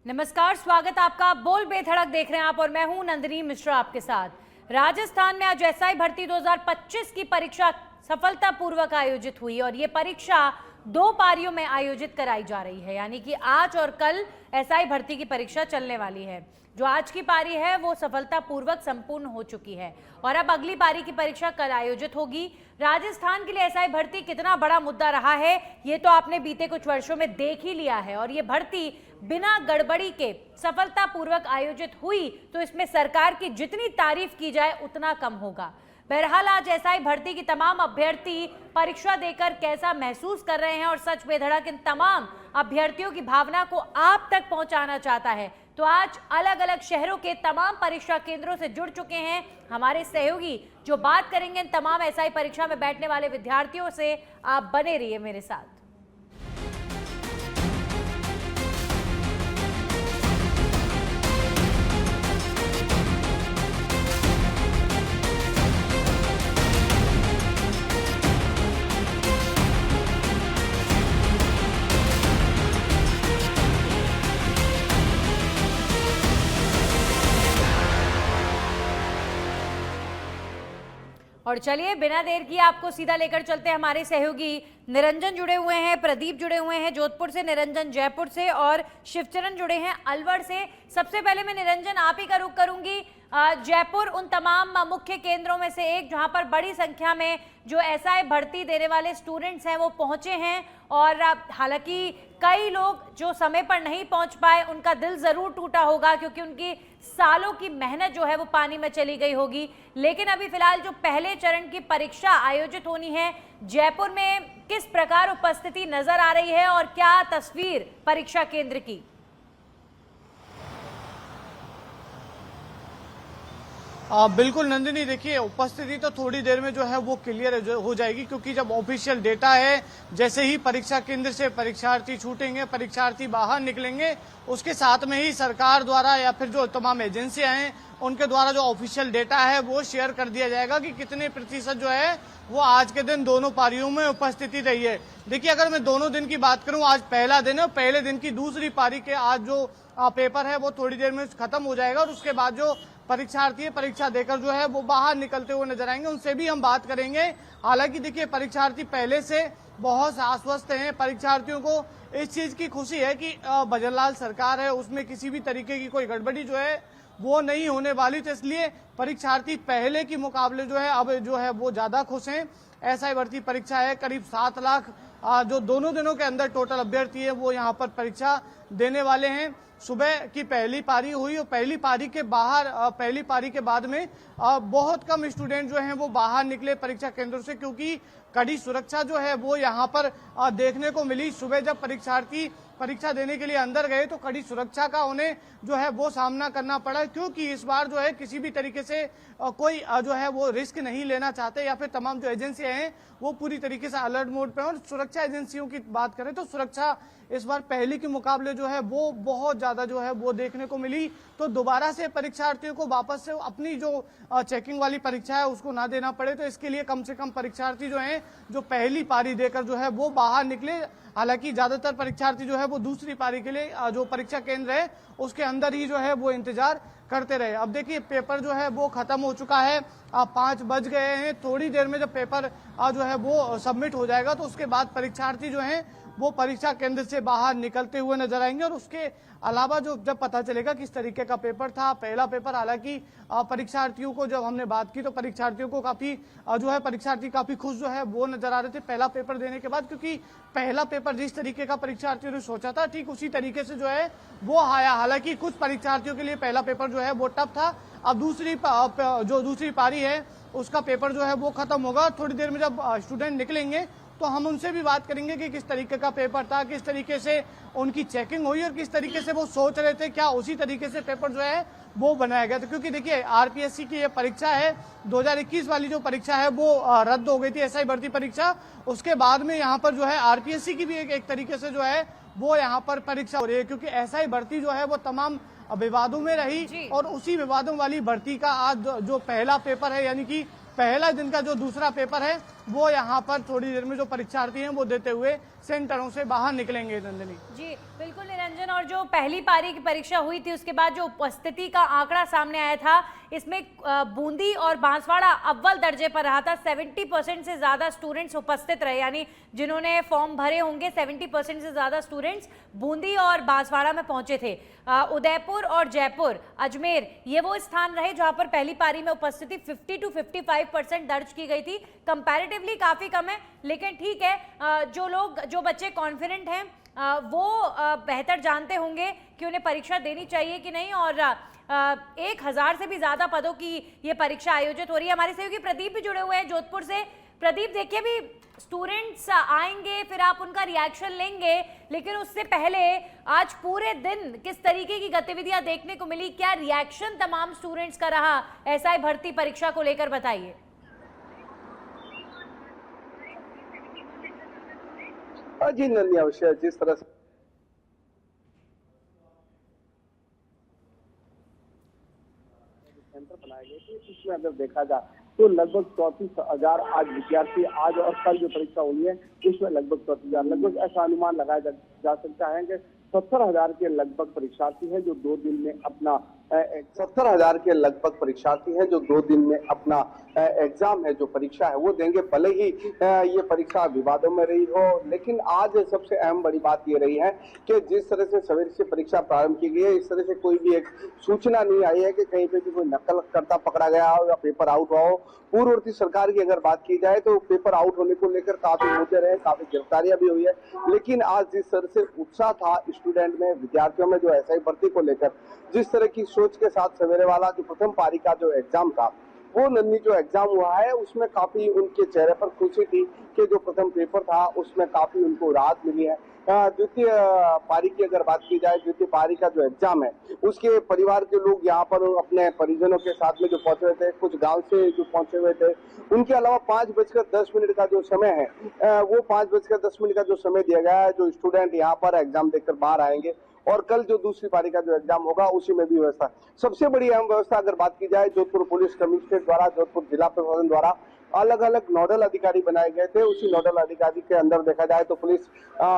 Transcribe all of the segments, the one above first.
नमस्कार, स्वागत आपका। बोल बेधड़क देख रहे हैं आप और मैं हूं नंदिनी मिश्रा आपके साथ। राजस्थान में आज एसआई भर्ती 2025 की परीक्षा सफलतापूर्वक आयोजित हुई और ये परीक्षा 2 पारियों में आयोजित कराई जा रही है, यानी कि आज और कल एसआई भर्ती की परीक्षा चलने वाली है। जो आज की पारी है वो सफलतापूर्वक संपूर्ण हो चुकी है और अब अगली पारी की परीक्षा कल आयोजित होगी। राजस्थान के लिए एसआई भर्ती कितना बड़ा मुद्दा रहा है ये तो आपने बीते कुछ वर्षों में देख ही लिया है और ये भर्ती बिना गड़बड़ी के सफलतापूर्वक आयोजित हुई तो इसमें सरकार की जितनी तारीफ की जाए उतना कम होगा। बहरहाल आज एसआई भर्ती की तमाम अभ्यर्थी परीक्षा देकर कैसा महसूस कर रहे हैं और सच बेधड़क इन तमाम अभ्यर्थियों की भावना को आप तक पहुंचाना चाहता है। तो आज अलग अलग शहरों के तमाम परीक्षा केंद्रों से जुड़ चुके हैं हमारे सहयोगी, जो बात करेंगे इन तमाम एसआई परीक्षा में बैठने वाले विद्यार्थियों से। आप बने रहिए मेरे साथ। और चलिए बिना देर किए आपको सीधा लेकर चलते हैं। हमारे सहयोगी निरंजन जुड़े हुए हैं, प्रदीप जुड़े हुए हैं जोधपुर से, निरंजन जयपुर से और शिवचरण जुड़े हैं अलवर से। सबसे पहले मैं निरंजन आप ही का रुख करूंगी। जयपुर उन तमाम मुख्य केंद्रों में से एक जहां पर बड़ी संख्या में जो एसआई भर्ती देने वाले स्टूडेंट्स हैं वो पहुंचे हैं और हालांकि कई लोग जो समय पर नहीं पहुंच पाए उनका दिल जरूर टूटा होगा क्योंकि उनकी सालों की मेहनत जो है वो पानी में चली गई होगी। लेकिन अभी फिलहाल जो पहले चरण की परीक्षा आयोजित होनी है, जयपुर में किस प्रकार उपस्थिति नजर आ रही है और क्या तस्वीर परीक्षा केंद्र की? बिल्कुल नंदिनी, देखिए उपस्थिति तो थोड़ी देर में जो है वो क्लियर हो जाएगी क्योंकि जब ऑफिशियल डेटा है, जैसे ही परीक्षा केंद्र से परीक्षार्थी छूटेंगे, परीक्षार्थी बाहर निकलेंगे, उसके साथ में ही सरकार द्वारा या फिर जो तमाम एजेंसियां हैं उनके द्वारा जो ऑफिशियल डेटा है वो शेयर कर दिया जाएगा कि कितने प्रतिशत जो है वो आज के दिन दोनों पारियों में उपस्थिति रही है। देखिए अगर मैं दोनों दिन की बात करूं, आज पहला दिन है, पहले दिन की दूसरी पारी के आज जो पेपर है वो थोड़ी देर में खत्म हो जाएगा और उसके बाद जो परीक्षार्थी परीक्षा देकर जो है वो बाहर निकलते हुए नजर आएंगे, उनसे भी हम बात करेंगे। हालांकि देखिए परीक्षार्थी पहले से बहुत आश्वस्त हैं, परीक्षार्थियों को इस चीज की खुशी है कि भजनलाल सरकार है उसमें किसी भी तरीके की कोई गड़बड़ी जो है वो नहीं होने वाली, तो इसलिए परीक्षार्थी पहले के मुकाबले जो है अब जो है वो ज्यादा खुश हैं। एसआई भर्ती परीक्षा है, करीब 7 लाख जो दोनों दिनों के अंदर टोटल अभ्यर्थी है वो यहाँ पर परीक्षा देने वाले हैं। सुबह की पहली पारी हुई और पहली पारी के बाद में बहुत कम स्टूडेंट जो हैं वो बाहर निकले परीक्षा केंद्रों से क्योंकि कड़ी सुरक्षा जो है वो यहाँ पर देखने को मिली। सुबह जब परीक्षार्थी परीक्षा देने के लिए अंदर गए तो कड़ी सुरक्षा का उन्हें जो है वो सामना करना पड़ा क्योंकि इस बार जो है किसी भी तरीके से कोई जो है वो रिस्क नहीं लेना चाहते या फिर तमाम जो एजेंसियां हैं वो पूरी तरीके से अलर्ट मोड पे। और सुरक्षा एजेंसियों की बात करें तो सुरक्षा इस बार पहले के मुकाबले जो है वो बहुत ज्यादा जो है वो देखने को मिली, तो दोबारा से परीक्षार्थियों को वापस से अपनी जो चेकिंग वाली परीक्षा है उसको ना देना पड़े, तो इसके लिए कम से कम परीक्षार्थी जो हैं जो पहली पारी देकर जो है वो बाहर निकले। हालांकि ज्यादातर परीक्षार्थी जो है वो दूसरी पारी के लिए जो परीक्षा केंद्र है उसके अंदर ही जो है वो इंतजार करते रहे। अब देखिए पेपर जो है वो खत्म हो चुका है, 5 बज गए हैं। थोड़ी देर में जब पेपर जो है वो सबमिट हो जाएगा तो उसके बाद परीक्षार्थी जो हैं वो परीक्षा केंद्र से बाहर निकलते हुए नजर आएंगे और उसके अलावा जो जब पता चलेगा किस तरीके का पेपर था पहला पेपर, हालांकि परीक्षार्थियों को जब हमने बात की तो परीक्षार्थियों को काफी जो है परीक्षार्थी काफी खुश जो है वो नजर आ रहे थे पहला पेपर देने के बाद, क्योंकि पहला पेपर जिस तरीके का परीक्षार्थियों ने सोचा था ठीक उसी तरीके से जो है वो आया। हालांकि कुछ परीक्षार्थियों के लिए पहला पेपर जो है वो टफ था। अब दूसरी पारी है उसका पेपर जो है वो खत्म होगा। थोड़ी देर में जब स्टूडेंट निकलेंगे तो हम उनसे भी बात करेंगे कि किस तरीके का पेपर था, किस तरीके से उनकी चेकिंग हुई और किस तरीके से वो सोच रहे थे, क्या उसी तरीके से पेपर जो है वो बनाया गया था। क्योंकि देखिए आरपीएससी की ये परीक्षा है 2021 वाली जो परीक्षा है वो रद्द हो गई थी, एसआई भर्ती परीक्षा। उसके बाद में यहाँ पर जो है आरपीएससी की भी एक तरीके से जो है वो यहाँ पर परीक्षा हो रही है क्योंकि एसआई भर्ती जो है वो तमाम विवादों में रही और उसी विवादों वाली भर्ती का आज जो पहला पेपर है यानी कि पहला दिन का जो दूसरा पेपर है वो यहाँ पर थोड़ी देर में जो परीक्षार्थी हैं वो देते हुए सेंटरों से बाहर निकलेंगे। नंदिनी जी बिल्कुल निरंजन, और जो पहली पारी की परीक्षा हुई थी उसके बाद जो उपस्थिति का आंकड़ा सामने आया था, इसमें बूंदी और बांसवाड़ा अव्वल दर्जे पर रहा था। 70% से ज़्यादा स्टूडेंट्स उपस्थित रहे, यानी जिन्होंने फॉर्म भरे होंगे 70% से ज़्यादा स्टूडेंट्स बूंदी और बांसवाड़ा में पहुंचे थे। उदयपुर और जयपुर, अजमेर, ये वो स्थान रहे जहां पर पहली पारी में उपस्थिति 50 to 55% दर्ज की गई थी। कंपैरेटिवली काफ़ी कम है, लेकिन ठीक है, जो बच्चे कॉन्फिडेंट हैं वो बेहतर जानते होंगे कि उन्हें परीक्षा देनी चाहिए कि नहीं। और 1000 से भी ज़्यादा पदों की ये परीक्षा आयोजित हो रही है। हमारे सहयोगी प्रदीप भी जुड़े हुए हैं जोधपुर से। प्रदीप, देखिए भी स्टूडेंट्स आएंगे, फिर आप उनका रिएक्शन लेंगे, लेकिन उससे पहले आज पूरे दिन किस तरीके की गतिविधियां देखने को मिली, क्या रिएक्शन तमाम स्टूडेंट्स का रहा एसआई भर्ती परीक्षा को लेकर, बताइए। जी नंदी, अवश्य जिस तरह से सेंटर बनाए गए थे, इसमें अगर देखा जाए तो लगभग 34,000 आज विद्यार्थी आज और कल जो परीक्षा हुई है उसमें लगभग 34,000, लगभग ऐसा अनुमान लगाया जा सकता है कि 70,000 के लगभग परीक्षार्थी हैं जो 2 दिन में अपना 70,000 के लगभग परीक्षार्थी हैं जो 2 दिन में अपना एग्जाम है, जो परीक्षा है वो देंगे। भले ही ये परीक्षा विवादों में रही हो, लेकिन आज सबसे अहम बड़ी बात ये रही है कि जिस तरह से सवेरे से परीक्षा प्रारंभ की गई है, इस तरह से कोई भी एक सूचना नहीं आई है कि कहीं पे भी कोई नकल करता पकड़ा गया हो या पेपर आउट हुआ हो। पूर्ववर्ती सरकार की अगर बात की जाए तो पेपर आउट होने को लेकर काफी मुद्दे रहे, काफी गिरफ्तारियां भी हुई है, लेकिन आज जिस तरह से उत्साह था स्टूडेंट में, विद्यार्थियों में, जो एसआई भर्ती को लेकर जिस तरह की सोच के साथ सवेरे वाला जो प्रथम पारी का जो एग्जाम था, वो नन्ही जो एग्जाम हुआ है उसमें काफी उनके चेहरे पर खुशी थी कि जो प्रथम पेपर था उसमें काफी उनको राहत मिली है। द्वितीय पारी की अगर बात की जाए, द्वितीय पारी का जो एग्जाम है उसके परिवार के लोग यहाँ पर अपने परिजनों के साथ में जो पहुंचे हुए थे, कुछ गांव से जो पहुंचे हुए थे, उनके अलावा 5:10 का जो समय है वो 5:10 का जो समय दिया गया है, जो स्टूडेंट यहाँ पर एग्जाम देकर बाहर आएंगे और कल जो दूसरी पारी का जो एग्जाम होगा उसी में भी व्यवस्था। सबसे बड़ी अहम व्यवस्था अगर बात की जाए, जोधपुर पुलिस कमिश्नरेट द्वारा, जोधपुर जिला प्रशासन द्वारा अलग अलग नोडल अधिकारी बनाए गए थे। उसी नोडल अधिकारी के अंदर देखा जाए तो पुलिस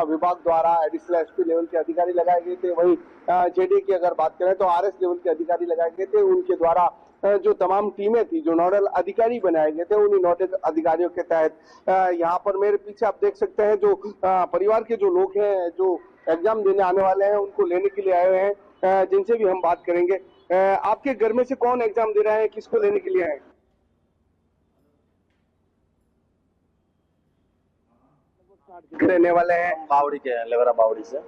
विभाग द्वारा एडिशनल एसपी लेवल के अधिकारी लगाए गए थे। वहीं जेडी की अगर बात करें तो आरएस लेवल के अधिकारी लगाए गए थे। उनके द्वारा जो तमाम टीमें थी, जो नोडल अधिकारी बनाए गए थे, उन्हीं नोडल अधिकारियों के तहत यहाँ पर मेरे पीछे आप देख सकते हैं जो परिवार के जो लोग हैं जो एग्जाम देने आने वाले हैं उनको लेने के लिए आए हुए हैं, जिनसे भी हम बात करेंगे। आपके घर में से कौन एग्जाम दे रहा है, किसको लेने के लिए आए? रहने वाले हैं बावड़ी के, लेवरा बावड़ी से,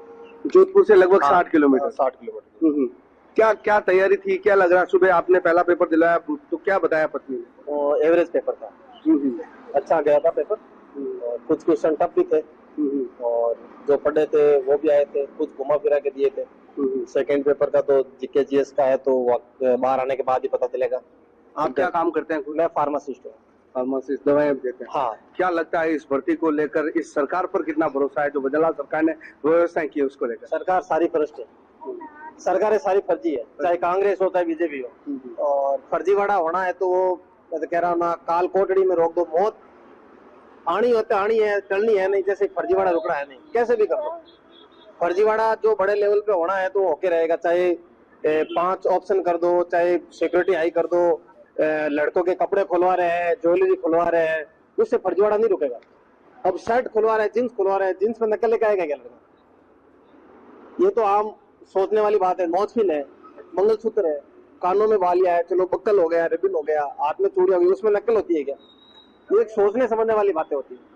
जोधपुर से लगभग 60 किलोमीटर। 60 किलोमीटर। क्या क्या तैयारी थी, क्या लग रहा? सुबह आपने पहला पेपर दिलाया तो क्या बताया पत्नी ने? एवरेज पेपर था, अच्छा गया था पेपर, और कुछ क्वेश्चन टफ भी थे और जो पढ़े थे वो भी आए थे, कुछ घुमा फिरा के दिए थे। सेकंड पेपर का तो जीके जीएस का है तो बाहर आने के बाद ही पता चलेगा। आप क्या काम करते हैं? मैं फार्मासिस्ट हूँ। फार्मासिस्ट, दवाएं देते हैं। हाँ। क्या लगता है इस भर्ती को लेकर इस सरकार पर कितना भरोसा है, जो बदलाव सरकार ने व्यवस्थाएं की उसको लेकर? सरकार सारी भ्रष्ट है, सरकारें सारी फर्जी है, चाहे कांग्रेस हो चाहे बीजेपी हो। और फर्जीवाड़ा होना है तो वो मैं तो कह रहा हूँ ना, काल कोठड़ी में रोक दो, मौत आनी होते आनी है, चलनी है नहीं, जैसे फर्जीवाड़ा रुकना है नहीं, कैसे भी कर दो। फर्जीवाड़ा जो बड़े लेवल पे होना है तो होके रहेगा, चाहे 5 ऑप्शन कर दो, चाहे सिक्योरिटी हाई कर दो, लड़कों के कपड़े खुलवा रहे हैं, ज्वेलरी खुलवा रहे हैं, उससे फर्जीवाड़ा नहीं रुकेगा। अब शर्ट खुलवा रहे हैं, जींस खुलवा रहे हैं, जींस में नकल लेके आएगा क्या लड़का? ये तो आम सोचने वाली बात है। नौचफिल है, मंगलसूत्र है, कानों में वालिया है, चलो बक्कल हो गया, रिबिन हो गया, हाथ में चूड़ी हो गई, उसमें नकल होती है क्या? ये एक सोचने समझने वाली बातें होती है।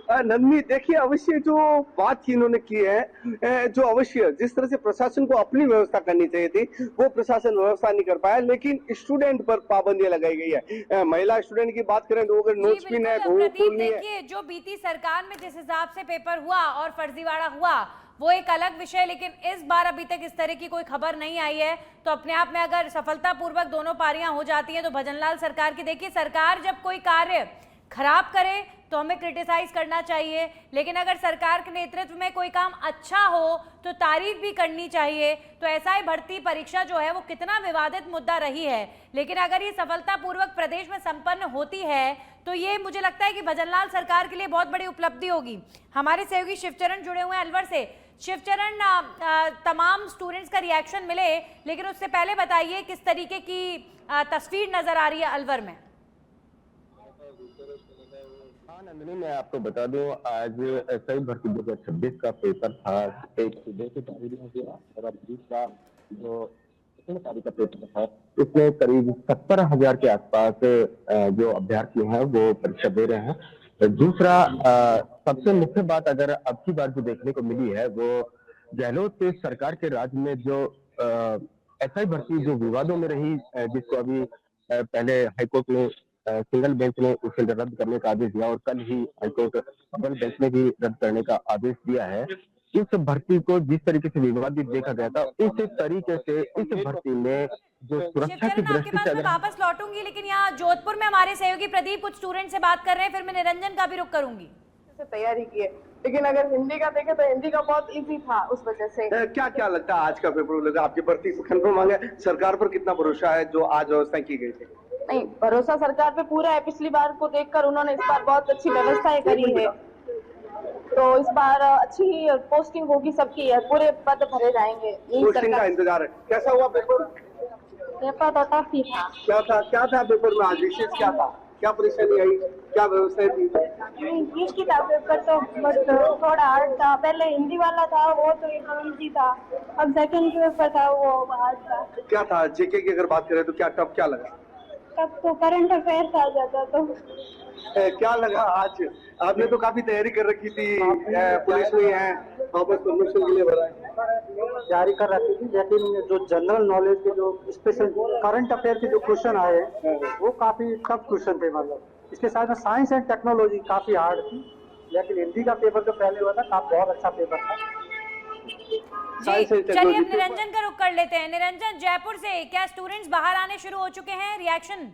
नंदनी, देखिए अवश्य जो बात की इन्होंने की है, जो अवश्य जिस तरह से प्रशासन को अपनी व्यवस्था करनी चाहिए थी वो प्रशासन व्यवस्था नहीं कर पाया, लेकिन स्टूडेंट पर पाबंदियां लगाई गई है। महिला स्टूडेंट की बात करें तो अगर नोट पिन है, देखिए जो बीती सरकार में जिस हिसाब से पेपर हुआ और फर्जीवाड़ा हुआ वो एक अलग विषय है, लेकिन इस बार अभी तक इस तरह की कोई खबर नहीं आई है। तो अपने आप में अगर सफलतापूर्वक दोनों पारियां हो जाती हैं तो भजनलाल सरकार की, देखिए सरकार जब कोई कार्य खराब करे तो हमें क्रिटिसाइज करना चाहिए, लेकिन अगर सरकार के नेतृत्व में कोई काम अच्छा हो तो तारीफ भी करनी चाहिए। तो एसआई भर्ती परीक्षा जो है वो कितना विवादित मुद्दा रही है, लेकिन अगर ये सफलतापूर्वक प्रदेश में संपन्न होती है तो ये मुझे लगता है कि भजनलाल सरकार के लिए बहुत बड़ी उपलब्धि होगी। हमारे सहयोगी शिवचरण जुड़े हुए हैं अलवर से। शिवचरण, तमाम स्टूडेंट्स का रिएक्शन मिले, लेकिन उससे पहले बताइए किस तरीके की तस्वीर नजर आ रही है अलवर में। हाँ नंदिनी, मैं आपको बता दूं, आज एसआई भर्ती 2026 का पेपर था। एक सुबह की तारीख में गया और अब दूसरा जो तारीख का पेपर था, इसमें करीब 70,000 के आसपास जो अभ्यर्थी हैं वो परीक्षा दे रहे हैं। दूसरा सबसे मुख्य बात अगर अब की बार जो देखने को मिली है वो गहलोत सरकार के राज में जो एसआई भर्ती जो विवादों में रही, जिसको अभी पहले हाईकोर्ट ने सिंगल बेंच ने उसे रद्द करने का आदेश दिया और कल ही हाईकोर्ट डबल बेंच ने भी रद्द करने का आदेश दिया है। इस भर्ती को जिस तरीके से विवादित देखा गया था, इस तरीके से इस भर्ती में जो सुरक्षा की आपके दृष्टि पास से मैं वापस लौटूंगी, लेकिन यहाँ जोधपुर में हमारे सहयोगी प्रदीप कुछ स्टूडेंट से बात कर रहे हैं, फिर मैं निरंजन का भी रुख करूंगी। तैयारी की है, लेकिन अगर हिंदी का देखें तो हिंदी का बहुत इजी था, उस वजह से। क्या क्या लगता है आज का पेपर आपकी भर्ती कंफर्म आ गया? सरकार पर कितना भरोसा है जो आज व्यवस्था की गई थी? नहीं, भरोसा सरकार पे पूरा है। पिछली बार को देखकर उन्होंने इस बार बहुत अच्छी व्यवस्थाएं करी है, तो इस बार अच्छी पोस्टिंग होगी सबकी, पूरे पद भरे जाएंगे। पोस्टिंग का इंतजार है। कैसा हुआ पेपर? पेपर तो टफ ही था। क्या था पेपर में आज विशेष क्या था? क्या परेशानी आई? क्या व्यवस्था थी? इंग्लिश की था पेपर तो बट थोड़ा हार्ड था। पहले हिंदी वाला था वो तो इजी था, अब सेकंड पेपर था वो हार्ड था। क्या था जेके की अगर बात करें तो क्या टफ क्या लगा? तब तो करंट अफेयर आ जाता तो क्या लगा आज? आपने तो काफी तैयारी कर रखी थी, पुलिस में है, वापस प्रमोशन के लिए भरा है, तैयारी कर रखी थी, लेकिन जो जनरल नॉलेज के जो स्पेशल करंट अफेयर के जो क्वेश्चन आए वो काफी टफ क्वेश्चन थे। मतलब इसके साथ में साइंस एंड टेक्नोलॉजी काफी हार्ड थी, लेकिन हिंदी का पेपर जो पहले हुआ था काफी बहुत अच्छा पेपर था। जी, चलिए अब निरंजन का रुख कर लेते हैं। निरंजन, जयपुर से क्या स्टूडेंट्स बाहर आने शुरू हो चुके हैं? रिएक्शन?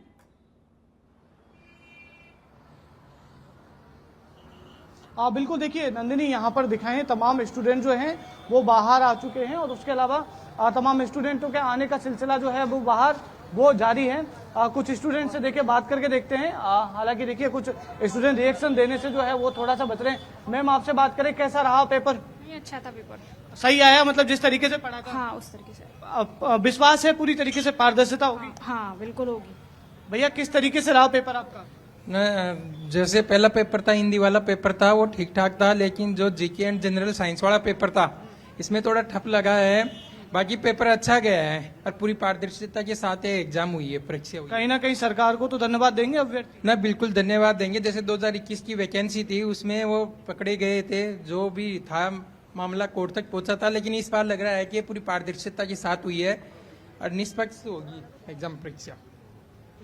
बिल्कुल, देखिए नंदिनी, यहाँ पर दिखाएं तमाम स्टूडेंट जो हैं वो बाहर आ चुके हैं और उसके अलावा तमाम स्टूडेंटों के आने का सिलसिला जो है वो बाहर वो जारी है। कुछ स्टूडेंट से देखिए बात करके देखते हैं। हालांकि देखिए कुछ स्टूडेंट रिएक्शन देने से जो है वो थोड़ा सा बच रहे हैं। मैम, आपसे बात करें, कैसा रहा पेपर? अच्छा था पेपर, सही आया, मतलब जिस तरीके से पढ़ा था? हाँ उस तरीके से। विश्वास है पूरी तरीके से पारदर्शिता होगी? हाँ बिल्कुल होगी। भैया, किस तरीके से रहा पेपर आपका? जैसे पहला पेपर था, हिंदी वाला पेपर था, वो ठीक ठाक था, लेकिन जो जीके एंड जनरल साइंस वाला पेपर था इसमें थोड़ा ठप लगा है। बाकी पेपर अच्छा गया है और पूरी पारदर्शिता के साथ एग्जाम हुई है, परीक्षा हुई। कहीं ना कहीं सरकार को तो धन्यवाद देंगे अभ्यर्थी? ना, बिल्कुल धन्यवाद देंगे। जैसे 2021 की वैकेंसी थी उसमें वो पकड़े गए थे, जो भी था मामला कोर्ट तक पहुंचा था, लेकिन इस बार लग रहा है कि पूरी पारदर्शिता के साथ हुई है और निष्पक्ष होगी एग्जाम परीक्षा।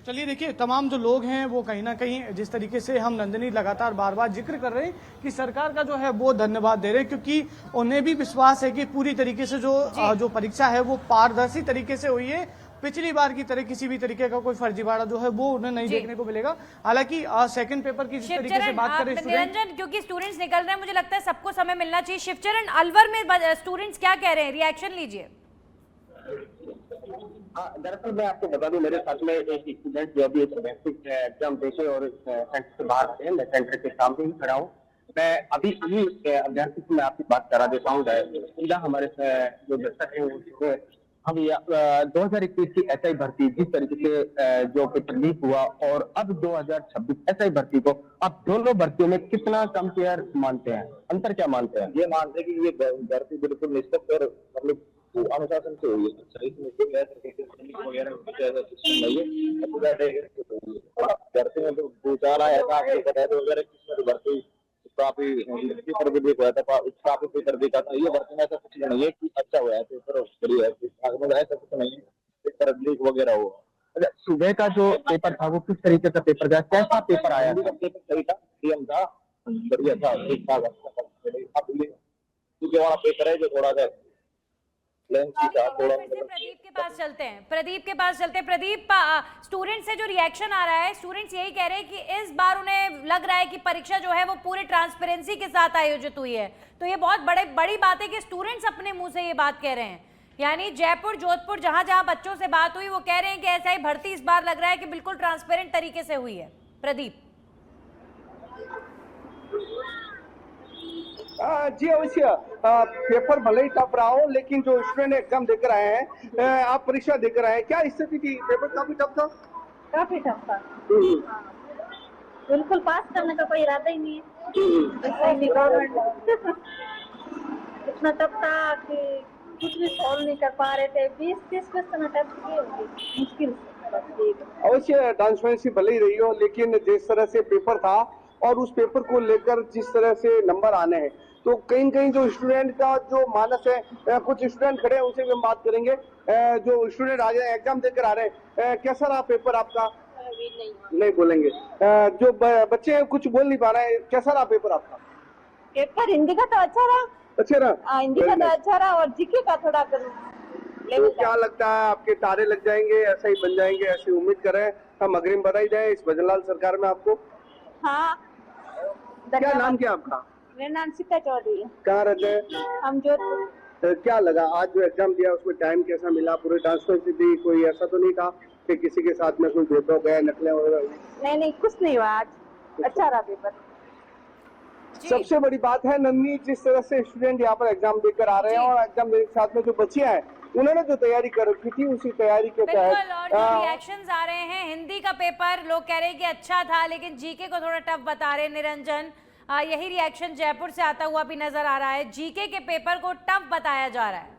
चलिए देखिए, तमाम जो लोग हैं वो कहीं ना कहीं जिस तरीके से हम नंदिनी लगातार बार बार जिक्र कर रहे हैं कि सरकार का जो है वो धन्यवाद दे रहे हैं, क्योंकि उन्हें भी विश्वास है कि पूरी तरीके से जो परीक्षा है वो पारदर्शी तरीके से हुई है। पिछली बार की तरह किसी भी तरीके का कोई फर्जीवाड़ा जो है वो उन्हें नहीं देखने को मिलेगा। हालांकि सेकंड पेपर की जिस तरीके से बात करें निरंजन, क्योंकि स्टूडेंट्स निकल रहे हैं, मुझे लगता है सबको समय मिलना चाहिए। शिवचरण, अलवर में स्टूडेंट्स क्या कह रहे हैं? रिएक्शन लीजिए। दरअसल मैं आपको बता दूं, मेरे साथ में एक स्टूडेंट जो अभी डोमेस्टिक एग्जाम देके और सेंटर से बाहर आते हैं, मैं सेंटर के सामने ही खड़ा हूँ। मैं अभी इन्हीं अभ्यर्थी से मैं आपकी बात करा देता हूँ। सीधा हमारे जो दर्शक है वो हम 2021 की एसआई भर्ती जिस तरीके से जो पेपर लीक हुआ और अब 2026 एसआई भर्ती को आप दोनों भर्तियों में कितना कंपेयर मानते हैं, अंतर क्या मानते हैं? ये मानते हैं कि ये भर्ती बिल्कुल निष्पक्ष और मतलब अनुशासन से हुई है। सही से कोई वगैरह भर्ती में तो 2-4 आया था, वगैरह किसमें भर्ती काफी पेपर भी लीक हुआ था, काफी पेपर देखा था। ये भर्ती में ऐसा कुछ नहीं है कि अच्छा हुआ है पेपर, बढ़िया है, ऐसा कुछ नहीं है पेपर लीक वगैरह हुआ। अच्छा, सुबह का जो पेपर था वो किस तरीके का पेपर था, कैसा पेपर आया? पेपर सही था, नियम था, बढ़िया था, ठीक ठाक वाला पेपर है जो थोड़ा सा प्रदीप के पास चलते हैं। प्रदीप, स्टूडेंट से जो रिएक्शन आ रहा है, स्टूडेंट्स यही कह रहे हैं कि इस बार उन्हें लग रहा है कि परीक्षा जो है वो पूरे ट्रांसपेरेंसी के साथ आयोजित हुई है। तो ये बहुत बड़ी बात है कि स्टूडेंट्स अपने मुंह से ये बात कह रहे हैं। यानी जयपुर, जोधपुर, जहां जहां बच्चों से बात हुई वो कह रहे हैं कि ऐसा ही भर्ती इस बार लग रहा है कि बिल्कुल ट्रांसपेरेंट तरीके से हुई है। प्रदीप, जी अवश्य, पेपर भले ही टफ रहा हो, लेकिन जो स्टूडेंट एग्जाम देकर आए हैं, आप परीक्षा देकर आए हैं, क्या स्थिति थी? पेपर काफी टफ था? काफी टफ था, बिल्कुल पास करने का कोई इरादा ही नहीं है। गवर्नमेंट इतना टफ था कि कुछ भी सॉल्व नहीं कर पा रहे थे। 20-30 क्वेश्चन अटेम्प्ट किए होंगे मुश्किल से। अवश्य ट्रांसपेरेंसी भले ही रही हो, लेकिन जिस तरह से पेपर था और उस पेपर को लेकर जिस तरह से नंबर आने हैं, तो कहीं कहीं जो स्टूडेंट का जो मानस है, कुछ स्टूडेंट खड़े हैं उनसे भी हम बात करेंगे। जो स्टूडेंट आ रहे हैं, एग्जाम देकर आ रहे हैं, कैसा रहा पेपर आपका? नहीं बोलेंगे। जो बच्चे कुछ बोल नहीं पा रहे हैं, कैसा रहा पेपर आपका? पेपर हिंदी का तो अच्छा रहा। अच्छा रहा? हिंदी का तो अच्छा रहा और जीके का थोड़ा तो क्या लगता है, आपके तारे लग जाएंगे, ऐसा ही बन जाएंगे, ऐसी उम्मीद करें? हम अग्रिम बधाई दें इस भजनलाल सरकार में आपको। हाँ, क्या नाम क्या आपका? मेरा नाम सीता चौधरी है। कहाँ रहते हैं? हम जोधपुर। क्या लगा आज जो एग्जाम दिया उसमें टाइम कैसा मिला? पूरी ट्रांसपेरेंसी थी? कोई ऐसा तो नहीं था कि किसी के साथ में कोई भेदभाव गया, नकलें वगैरह? नहीं, कुछ नहीं हुआ आज, अच्छा रहा पेपर। सबसे बड़ी बात है नन्नी, जिस तरह से स्टूडेंट यहाँ पर एग्जाम देकर आ रहे हैं और एग्जाम देने के साथ में जो बच्चे हैं उन्होंने जो तैयारी कर रखी थी उसी तैयारी के बिल्कुल, और तहत जो रिएक्शंस आ रहे हैं, हिंदी का पेपर लोग कह रहे हैं कि अच्छा था, लेकिन जीके को थोड़ा टफ बता रहे हैं। निरंजन, यही रिएक्शन जयपुर से आता हुआ भी नजर आ रहा है, जीके के पेपर को टफ बताया जा रहा है।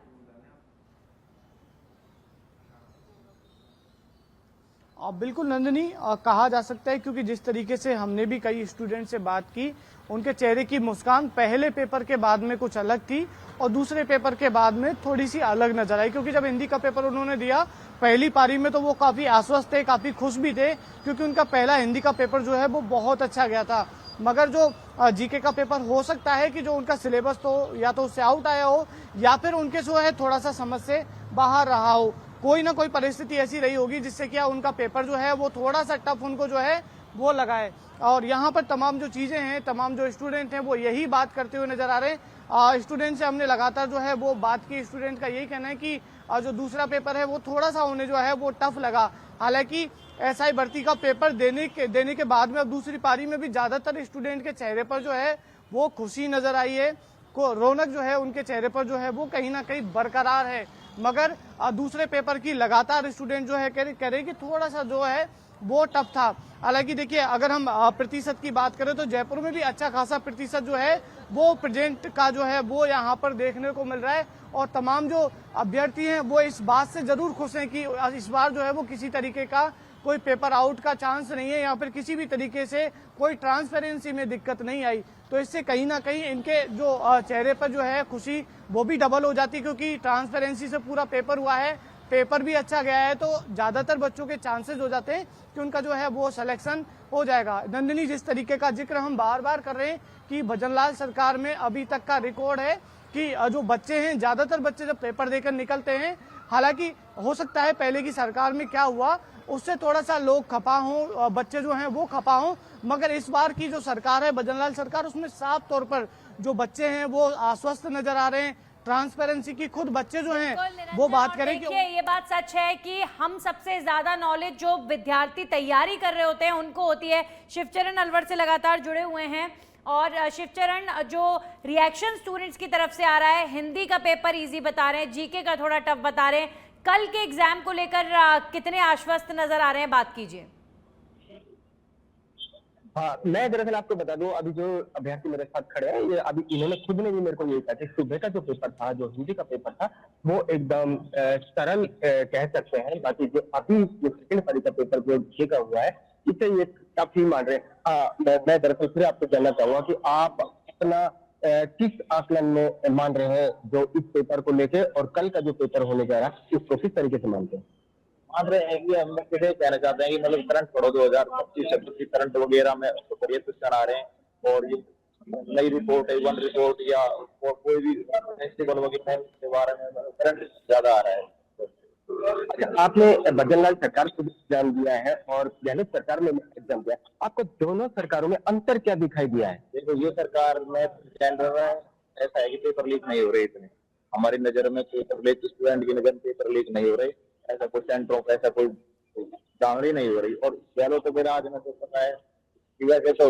बिल्कुल नंदिनी, कहा जा सकता है, क्योंकि जिस तरीके से हमने भी कई स्टूडेंट से बात की, उनके चेहरे की मुस्कान पहले पेपर के बाद में कुछ अलग थी और दूसरे पेपर के बाद में थोड़ी सी अलग नजर आई। क्योंकि जब हिंदी का पेपर उन्होंने दिया पहली पारी में, तो वो काफी आश्वस्त थे, काफी खुश भी थे, क्योंकि उनका पहला हिंदी का पेपर जो है वो बहुत अच्छा गया था। मगर जो जीके का पेपर, हो सकता है कि जो उनका सिलेबस तो या तो उससे आउट आया हो या फिर उनके जो है थोड़ा सा समझ से बाहर रहा हो। कोई ना कोई परिस्थिति ऐसी रही होगी जिससे क्या उनका पेपर जो है वो थोड़ा सा टफ उनको जो है वो लगा है। और यहाँ पर तमाम जो चीजें हैं, तमाम जो स्टूडेंट हैं वो यही बात करते हुए नजर आ रहे हैं। स्टूडेंट से हमने लगातार जो है वो बात की, स्टूडेंट का यही कहना है कि जो दूसरा पेपर है वो थोड़ा सा उन्हें जो है वो टफ लगा। हालांकि एसआई भर्ती का पेपर देने के बाद में अब दूसरी पारी में भी ज्यादातर स्टूडेंट के चेहरे पर जो है वो खुशी नजर आई है, रौनक जो है उनके चेहरे पर जो है वो कहीं ना कहीं बरकरार है। मगर दूसरे पेपर की लगातार स्टूडेंट जो है कह रहे कि थोड़ा सा जो है वो टफ था। हालांकि देखिए, अगर हम प्रतिशत की बात करें तो जयपुर में भी अच्छा खासा प्रतिशत जो है वो प्रेजेंट का जो है वो यहाँ पर देखने को मिल रहा है। और तमाम जो अभ्यर्थी हैं वो इस बात से जरूर खुश हैं कि इस बार जो है वो किसी तरीके का कोई पेपर आउट का चांस नहीं है, या फिर किसी भी तरीके से कोई ट्रांसपेरेंसी में दिक्कत नहीं आई। तो इससे कहीं ना कहीं इनके जो चेहरे पर जो है खुशी वो भी डबल हो जाती, क्योंकि ट्रांसपेरेंसी से पूरा पेपर हुआ है, पेपर भी अच्छा गया है, तो ज्यादातर बच्चों के चांसेस हो जाते हैं कि उनका जो है वो सिलेक्शन हो जाएगा। नंदिनी, जिस तरीके का जिक्र हम बार बार कर रहे हैं कि भजनलाल सरकार में अभी तक का रिकॉर्ड है कि जो बच्चे हैं, ज्यादातर बच्चे जब पेपर देकर निकलते हैं, हालांकि हो सकता है पहले की सरकार में क्या हुआ उससे थोड़ा सा लोग खपा हों, बच्चे जो हैं वो खपा हों, मगर इस बार की जो सरकार है भजनलाल सरकार, उसमें साफ तौर पर जो बच्चे हैं वो आश्वस्त नजर आ रहे हैं। ट्रांसपेरेंसी की खुद बच्चे जो हैं वो बात करें कि ये बात सच है कि हम सबसे ज्यादा नॉलेज जो विद्यार्थी तैयारी कर रहे होते हैं उनको होती है। शिवचरण अलवर से लगातार जुड़े हुए हैं, और शिवचरण, जो रिएक्शन स्टूडेंट्स की तरफ से आ रहा है, हिंदी का पेपर इजी बता रहे हैं, जीके का थोड़ा टफ बता रहे हैं, कल के एग्जाम को लेकर कितने आश्वस्त नजर आ रहे हैं, बात कीजिए। हाँ, मैं दरअसल आपको बता दूं, अभी जो अभ्यर्थी मेरे साथ खड़े हैं, ये अभी इन्होंने खुद ने भी मेरे को ये कहा कि सुबह का जो पेपर था, जो हिंदी का पेपर था, वो एकदम सरल कह सकते हैं। बाकी जो अभी जो सेकंड पारी का पेपर जो जीके का हुआ है, इसे ये टफ ही मान रहे हैं। मैं दरअसल फिर आपको जानना चाहूंगा कि आप अपना किस आकलन में मान रहे हैं जो इस पेपर को लेके, और कल का जो पेपर होने जा रहा है उसको किस तरीके से मानते हैं? मान रहे हैं कि हम कैसे कहना चाहते हैं कि मतलब करंट पढ़ो 2025-26 करंट वगैरह में उसको बढ़िया क्वेश्चन आ रहे हैं, और ये नई रिपोर्ट है, वन रिपोर्ट या कोई भी फेस्टिवल वगैरह के बारे में करंट ज्यादा आ रहा है। अच्छा, आपने भजनलाल सरकार को एग्जाम दिया है और गहलोत सरकार में एग्जाम दिया, आपको दोनों सरकारों में अंतर क्या दिखाई दिया है? देखो, ये सरकार में स्टैंडर्ड है, ऐसा है कि पेपर लीक नहीं हो रहे इतने, हमारी नजर में पेपर लीक, स्टूडेंट की नजर में पेपर लीक नहीं हो रहे, ऐसा कोई सेंटरों का ऐसा कोई डांगड़ी नहीं हो रही। और गहलोत तो मेरा आज मैं तो पता है कि वैसे तो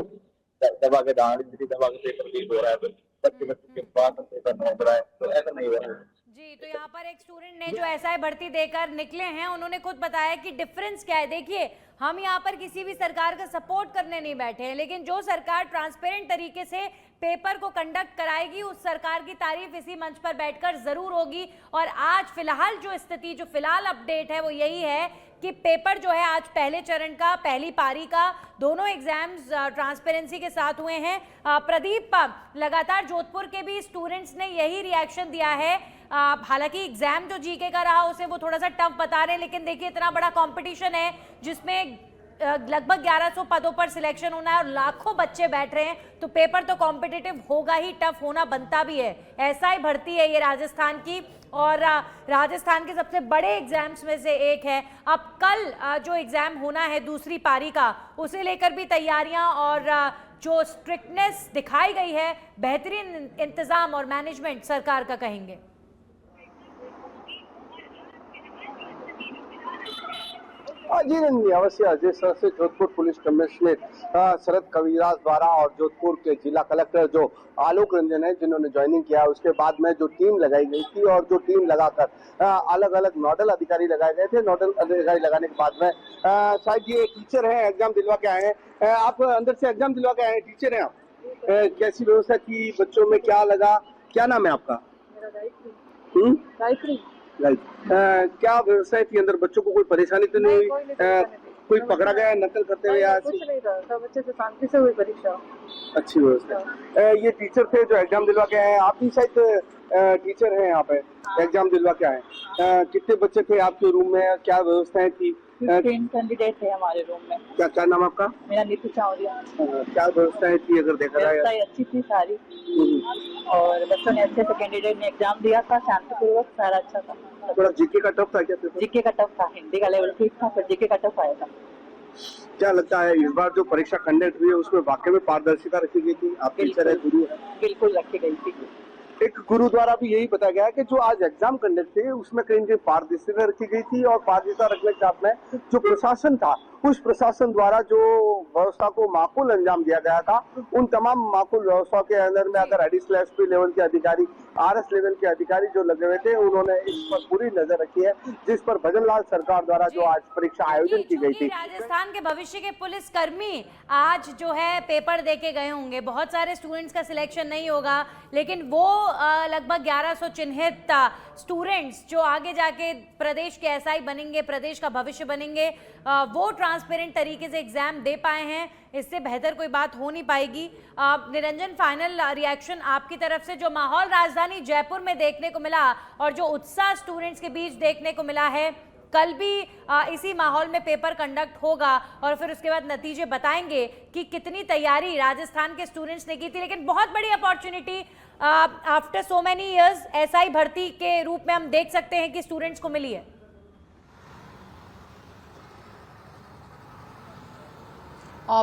दबा के दबा के पेपर लीक हो रहा है, तो बच्चे के पास पेपर नहीं हो रहा है, तो ऐसा नहीं हो रहा है। जी, तो यहाँ पर एक स्टूडेंट ने जो एसआई भर्ती देकर निकले हैं, उन्होंने खुद बताया कि डिफरेंस क्या है। देखिए, हम यहाँ पर किसी भी सरकार का सपोर्ट करने नहीं बैठे हैं, लेकिन जो सरकार ट्रांसपेरेंट तरीके से पेपर को कंडक्ट कराएगी, उस सरकार की तारीफ इसी मंच पर बैठकर जरूर होगी। और आज फिलहाल जो स्थिति, जो फिलहाल अपडेट है, वो यही है कि पेपर जो है आज पहले चरण का, पहली पारी का, दोनों एग्जाम्स ट्रांसपेरेंसी के साथ हुए हैं। प्रदीप, लगातार जोधपुर के भी स्टूडेंट्स ने यही रिएक्शन दिया है। हालांकि एग्जाम जो जीके का रहा उसे वो थोड़ा सा टफ बता रहे हैं, लेकिन देखिए इतना बड़ा कंपटीशन है जिसमें लगभग 1100 पदों पर सिलेक्शन होना है और लाखों बच्चे बैठ रहे हैं, तो पेपर तो कॉम्पिटिटिव होगा ही, टफ होना बनता भी है। ऐसा ही भर्ती है ये राजस्थान की, और राजस्थान के सबसे बड़े एग्जाम्स में से एक है। अब कल जो एग्जाम होना है दूसरी पारी का, उसे लेकर भी तैयारियां और जो स्ट्रिक्टनेस दिखाई गई है, बेहतरीन इंतजाम और मैनेजमेंट सरकार का कहेंगे। जी नहीं, अवश्य। जिस तरह से जोधपुर पुलिस कमिश्नरेट शरद कविराज द्वारा और जोधपुर के जिला कलेक्टर जो आलोक रंजन है जिन्होंने ज्वाइनिंग किया, उसके बाद में जो टीम लगाई गई थी और जो टीम लगाकर अलग अलग नोडल अधिकारी लगाए गए थे, नोडल अधिकारी लगाने के बाद में शायद ये टीचर हैं, एग्जाम दिलवा के आए हैं। आप अंदर से एग्जाम दिलवा के आए हैं, टीचर हैं आप। कैसी व्यवस्था थी, बच्चों में क्या लगा, क्या नाम है आपका? गायत्री। क्या व्यवस्था थी अंदर, बच्चों को कोई परेशानी तो नहीं हुई? कोई पकड़ा गया नकल करते हुए? कुछ नहीं था, सब अच्छे से शांति से हुई परीक्षा। अच्छी व्यवस्था। ये टीचर थे जो एग्जाम दिलवा के आए, आप भी शायद टीचर हैं यहाँ पे, एग्जाम दिलवा के आए। कितने बच्चे थे आपके रूम में, क्या व्यवस्थाएं थी? 15 कैंडिडेट थे हमारे रूम में। क्या नाम आपका? मेरा नीतू चावरिया। क्या व्यवस्थाएं थी अगर देखा जाए? व्यवस्था अच्छी थी सारी, और बच्चों ने अच्छे से, कैंडिडेट ने एग्जाम दिया था शांतिपूर्वक, सारा अच्छा था। थोड़ा जीके का टफ था क्या? जीके का टफ था, हिंदी का लेवल ठीक था, पर जीके का टफ आया था। क्या लगता है इस बार जो परीक्षा कंडक्ट हुई है उसमें वाकई में पारदर्शिता रखी गई थी? आप टीचर है, गुरु है। बिल्कुल रखी गई थी। एक गुरु द्वारा भी यही बताया गया कि जो आज एग्जाम कंडक्ट थे उसमें कहीं कहीं पारदर्शिता रखी गई थी, और पारदर्शिता रखने के साथ में जो प्रशासन था, उस प्रशासन द्वारा जो व्यवस्था को माकूल अंजाम दिया गया था, उन तमाम माकूल व्यवस्था के अंदर में अगर एडिशनल एसपी लेवल के अधिकारी, आरएस लेवल के अधिकारी जो लगे हुए थे, उन्होंने इस पर पूरी नजर रखी है, जिस पर भजनलाल सरकार द्वारा जो आज परीक्षा आयोजन की गई थी। राजस्थान के भविष्य के पुलिस कर्मी आज जो है पेपर दे के गए होंगे, बहुत सारे स्टूडेंट्स का सिलेक्शन नहीं होगा, लेकिन वो लगभग 1100 चिन्हित स्टूडेंट्स जो आगे जाके प्रदेश के एसआई बनेंगे, प्रदेश का भविष्य बनेंगे, वो ट्रांसपेरेंट तरीके से एग्जाम दे पाए हैं। इससे बेहतर कोई बात हो नहीं पाएगी। निरंजन, फाइनल रिएक्शन आपकी तरफ से, जो माहौल राजधानी जयपुर में देखने को मिला और जो उत्साह स्टूडेंट्स के बीच देखने को मिला है, कल भी इसी माहौल में पेपर कंडक्ट होगा और फिर उसके बाद नतीजे बताएंगे कि कितनी तैयारी राजस्थान के स्टूडेंट्स ने की थी। लेकिन बहुत बड़ी opportunity after so many years SI भर्ती के रूप में हम देख सकते हैं कि स्टूडेंट्स को मिली है।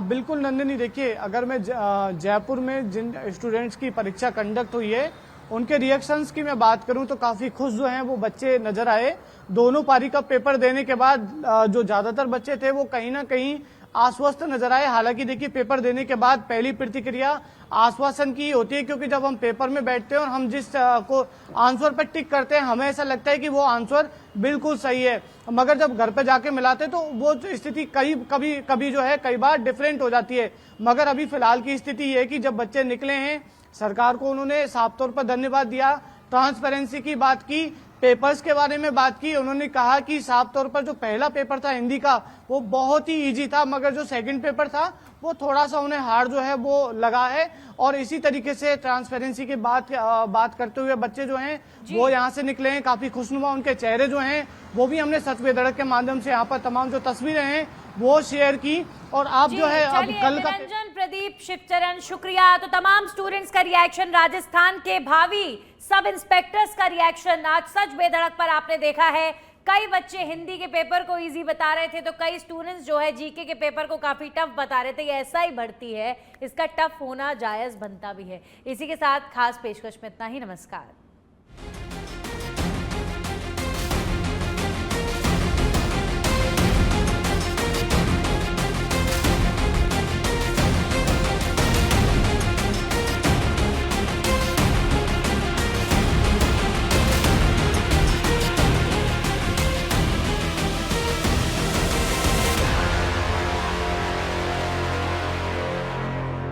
बिल्कुल नंदिनी, देखिए अगर मैं जयपुर में जिन स्टूडेंट्स की परीक्षा कंडक्ट हुई है उनके रिएक्शंस की मैं बात करूं तो काफी खुश जो हैं वो बच्चे नजर आए। दोनों पारी का पेपर देने के बाद जो ज्यादातर बच्चे थे वो कहीं ना कहीं आश्वस्त नजर आए। हालांकि देखिए पेपर देने के बाद पहली प्रतिक्रिया आश्वासन की होती है, क्योंकि जब हम पेपर में बैठते हैं और हम जिस को आंसर पर टिक करते हैं हमें ऐसा लगता है कि वो आंसर बिल्कुल सही है, मगर जब घर पे जाके मिलाते तो वो स्थिति कभी जो है कई बार डिफरेंट हो जाती है। मगर अभी फिलहाल की स्थिति ये है कि जब बच्चे निकले हैं, सरकार को उन्होंने साफ तौर पर धन्यवाद दिया, ट्रांसपेरेंसी की बात की, पेपर्स के बारे में बात की। उन्होंने कहा कि साफ तौर पर जो पहला पेपर था हिंदी का वो बहुत ही इजी था, मगर जो सेकंड पेपर था वो थोड़ा सा उन्हें हार्ड जो है वो लगा है। और इसी तरीके से ट्रांसपेरेंसी की बात करते हुए बच्चे जो हैं वो यहाँ से निकले हैं काफी खुशनुमा, उनके चेहरे जो हैं वो भी हमने सच बेधड़क के माध्यम से यहाँ पर तमाम जो तस्वीरें हैं वो शेयर की। और आप जो है अब कल का निरंजन, प्रदीप, शिवचरण, शुक्रिया। तो तमाम स्टूडेंट्स का रिएक्शन, राजस्थान के भावी सब इंस्पेक्टर्स का रिएक्शन आज सच बेधड़क पर आपने देखा है। कई बच्चे हिंदी के पेपर को इजी बता रहे थे तो कई स्टूडेंट्स जो है जीके के पेपर को काफी टफ बता रहे थे। ये ऐसा ही भर्ती है, इसका टफ होना जायज बनता भी है। इसी के साथ खास पेशकश में इतना ही। नमस्कार।